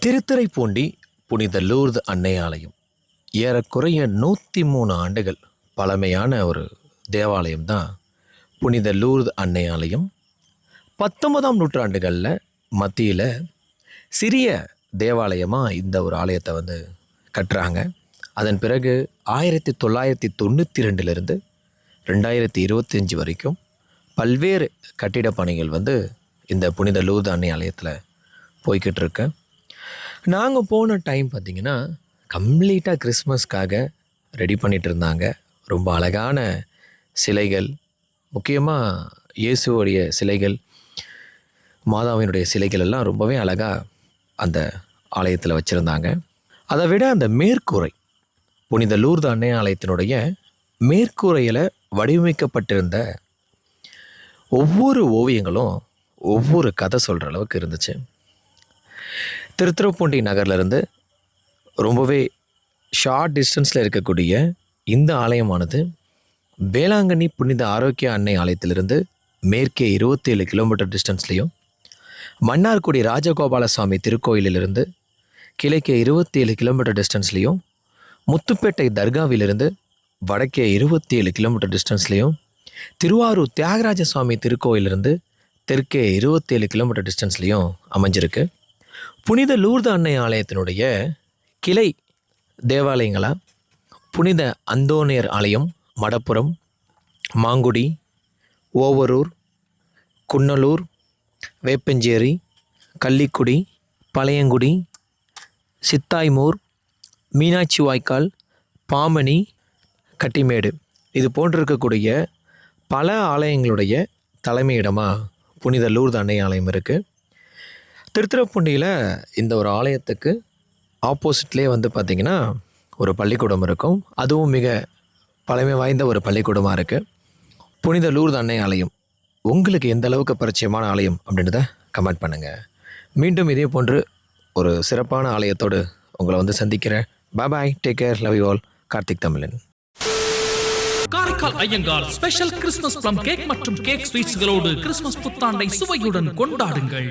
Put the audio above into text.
திருத்துறைப்பூண்டி புனித லூர்து அன்னை ஆலயம் ஏறக்குறைய 103 ஆண்டுகள் பழமையான ஒரு தேவாலயம் தான் புனித லூர்து அன்னை ஆலயம். 19ஆம் நூற்றாண்டுகளில் மத்தியில் சிறிய தேவாலயமாக இந்த ஒரு ஆலயத்தை கட்டுறாங்க. அதன் பிறகு 1992 2025 வரைக்கும் பல்வேறு கட்டிட பணிகள் இந்த புனித லூர்து அன்னை ஆலயத்தில் போய்கிட்டு இருக்கு. நாங்கள் போன டைம் பார்த்திங்கன்னா கம்ப்ளீட்டாக கிறிஸ்மஸ்க்காக ரெடி பண்ணிகிட்டு இருந்தாங்க. ரொம்ப அழகான சிலைகள், முக்கியமாக இயேசுவோடைய சிலைகள், மாதாவினுடைய சிலைகள் எல்லாம் ரொம்பவே அழகாக அந்த ஆலயத்தில் வச்சுருந்தாங்க. அதை விட அந்த மேற்கூரை, புனித லூர்து அன்னை ஆலயத்தினுடைய மேற்கூரையில் வடிவமைக்கப்பட்டிருந்த ஒவ்வொரு ஓவியங்களும் ஒவ்வொரு கதை சொல்கிற அளவுக்கு இருந்துச்சு. திருத்துறைப்பூண்டி நகர்லேருந்து ரொம்பவே ஷார்ட் டிஸ்டன்ஸில் இருக்கக்கூடிய இந்த ஆலயமானது வேளாங்கண்ணி புனித ஆரோக்கிய அன்னை ஆலயத்திலிருந்து மேற்கே 27 கிலோமீட்டர் டிஸ்டன்ஸ்லேயும், மன்னார்குடி ராஜகோபாலசாமி திருக்கோயிலிலிருந்து கிழக்கே 27 கிலோமீட்டர் டிஸ்டன்ஸ்லேயும், முத்துப்பேட்டை தர்காவிலிருந்து வடக்கே 27 கிலோமீட்டர் டிஸ்டன்ஸ்லேயும், திருவாரூர் தியாகராஜ சுவாமி திருக்கோயிலிருந்து தெற்கே 27 கிலோமீட்டர் டிஸ்டன்ஸ்லேயும் அமைஞ்சிருக்கு. புனித லூர்து அன்னை ஆலயத்தினுடைய கிளை தேவாலயங்களாக புனித அந்தோனியர் ஆலயம் மடப்புரம், மாங்குடி, ஓவரூர், குன்னலூர், வேப்பஞ்சேரி, கள்ளிக்குடி, பழையங்குடி, சித்தாய்மூர், மீனாட்சி வாய்க்கால், பாமணி, கட்டிமேடு இது போன்றிருக்கக்கூடிய பல ஆலயங்களுடைய தலைமையிடமாக புனித லூர்து அன்னை ஆலயம் இருக்குது. திருத்துறைப்பூண்டியில் இந்த ஒரு ஆலயத்துக்கு ஆப்போசிட்லேயே பார்த்திங்கன்னா ஒரு பள்ளிக்கூடம் இருக்கும். அதுவும் மிக பழமை வாய்ந்த ஒரு பள்ளிக்கூடமாக இருக்குது. புனித லூர்து அன்னை ஆலயம் உங்களுக்கு எந்த அளவுக்கு பரிச்சயமான ஆலயம் அப்படின்றத கமெண்ட் பண்ணுங்கள். மீண்டும் இதே போன்று ஒரு சிறப்பான ஆலயத்தோடு உங்களை சந்திக்கிறேன். Bye, take care, love you all. Karthik தமிழன். Karaikal Iyengar special Christmas plum cake மற்றும் கேக் ஸ்வீட்ஸ்களோடு கிறிஸ்துமஸ் புத்தாண்டை சுவையுடன் கொண்டாடுங்கள்.